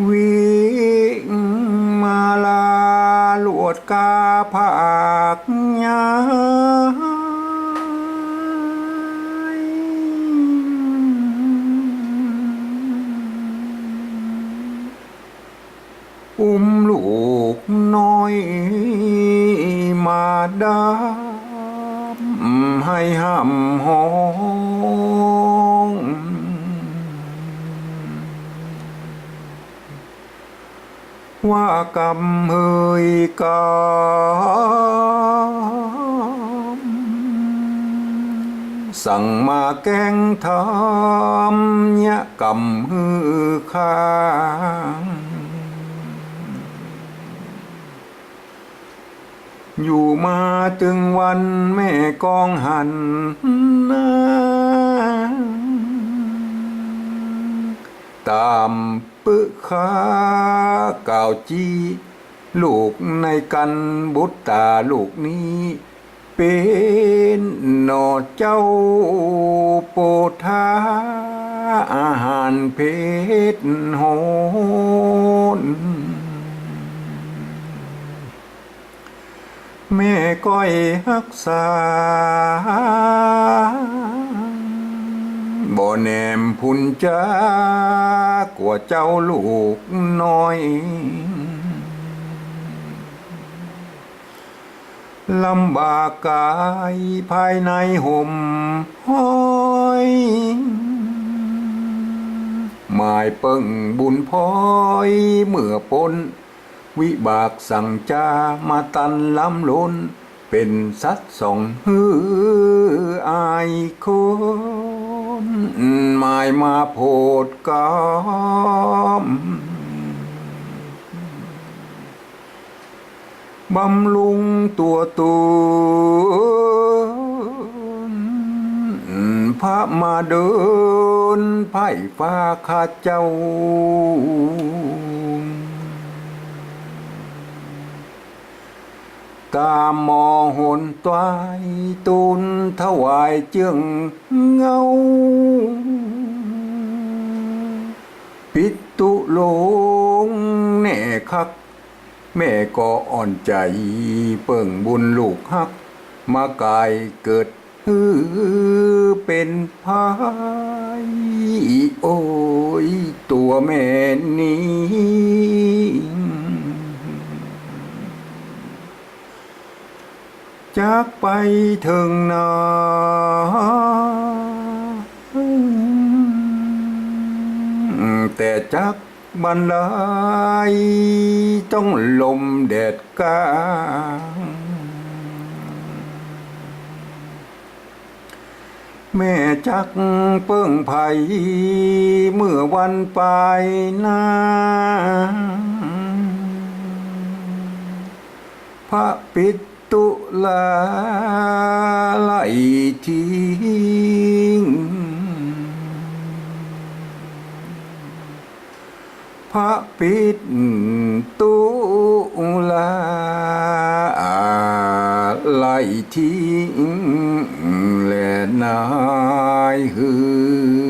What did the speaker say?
วิมาลาลวดกาผากยายอุ้มลูกน้อยมาดามให้ห้ำห้องว่ากำเฮยกำสั่งมาแกงทำยะกำฮือข้างอยู่มาถึงวันแม่กองหันนาตามปึขาก่าวจีลูกในกันบุตรตาลูกนี้เป็นหนอเจ้าโปธาอาหารเพชรโหนแม่ก้อยรักษาบ่แนมพุนจากว่าเจ้าลูกน้อยลำบากกายภายในห่มห้อยหมายเปิ่งบุญพ้อยเมื่อปนวิบากสั่งจามาตันล้ำล้นเป็นสัตว์ส่องฮืออายคนหมายมาโพดกามบำรุงตัวตูพระมาเดินไพ่ฟ้าข้าเจ้าตามมอหนตวายตุนถวายเจืองเงาปิตุลงแน่คักแม่ก็อ่อนใจเปิ่งบุญลูกฮักมากายเกิดเป็นพายโอ้ยตัวแม่นี้จากไปถึงนาแต่จักบรรลัยต้องลมแดดกาแม่จักเปิ้งไผ่เมื่อวันปลายนาพระปิตุลาไล่ทิ้งพระปิตุลาไล่ทิ้งและนายหือ